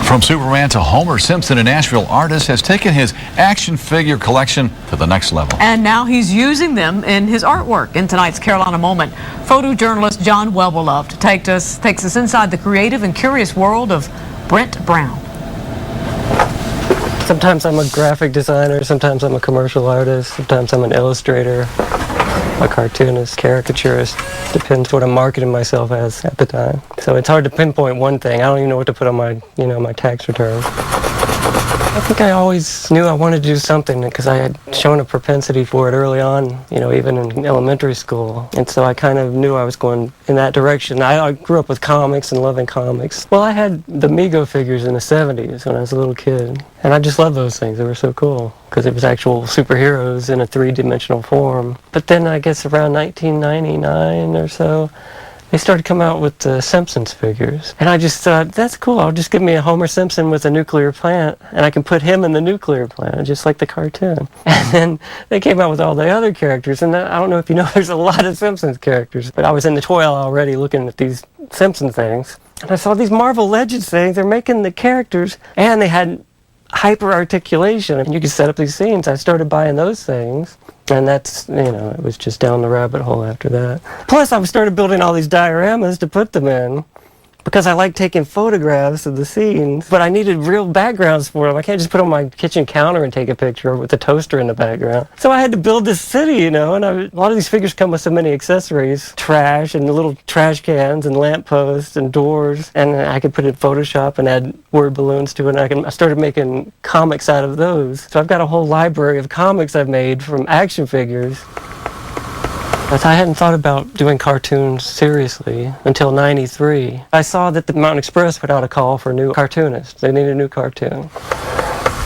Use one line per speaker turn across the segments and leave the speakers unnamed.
From Superman to Homer Simpson, an Asheville artist has taken his action figure collection to the next level.
And now he's using them in his artwork. In tonight's Carolina Moment, photojournalist John Wellbeloved takes us inside the creative and curious world of Brent Brown.
Sometimes I'm a graphic designer, sometimes I'm a commercial artist, sometimes I'm an illustrator, a cartoonist, caricaturist. Depends what I'm marketing myself as at the time. So it's hard to pinpoint one thing. I don't even know what to put on my, my tax return. I think I always knew I wanted to do something because I had shown a propensity for it early on, even in elementary school. And so I kind of knew I was going in that direction. I grew up with comics and loving comics. Well, I had the Mego figures in the 70s when I was a little kid. And I just loved those things. They were so cool because it was actual superheroes in a three-dimensional form. But then I guess around 1999 or so, they started coming out with the Simpsons figures. And I just thought, that's cool. I'll just give me a Homer Simpson with a nuclear plant, and I can put him in the nuclear plant, just like the cartoon. And then they came out with all the other characters, and I don't know if you know, there's a lot of Simpsons characters. But I was in the toy aisle already looking at these Simpson things, and I saw these Marvel Legends things. They're making the characters, and they had hyper articulation, and you could set up these scenes. I started buying those things, and that's, it was just down the rabbit hole after that. Plus, I started building all these dioramas to put them in because I like taking photographs of the scenes, but I needed real backgrounds for them. I can't just put on my kitchen counter and take a picture with the toaster in the background. So I had to build this city, and a lot of these figures come with so many accessories, trash and little trash cans and lampposts and doors, and I could put it in Photoshop and add word balloons to it, and I started making comics out of those. So I've got a whole library of comics I've made from action figures. But I hadn't thought about doing cartoons seriously until '93. I saw that the Mountain Express put out a call for a new cartoonist. They need a new cartoon.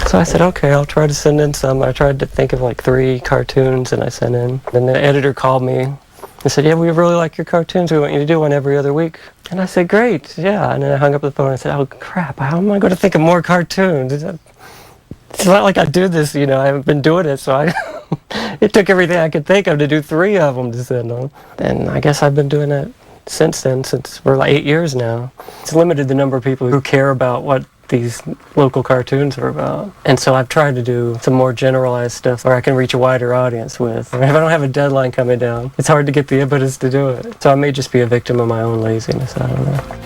So I said, okay, I'll try to send in some. I tried to think of like 3 cartoons, and I sent in. Then the editor called me and said, yeah, we really like your cartoons. We want you to do one every other week. And I said, great, yeah. And then I hung up the phone and I said, oh, crap, how am I going to think of more cartoons? It's not like I do this, I haven't been doing it, so it took everything I could think of to do 3 of them to send them. And I guess I've been doing that since then, for like 8 years now. It's limited the number of people who care about what these local cartoons are about. And so I've tried to do some more generalized stuff where I can reach a wider audience with. If I don't have a deadline coming down, it's hard to get the impetus to do it. So I may just be a victim of my own laziness, I don't know.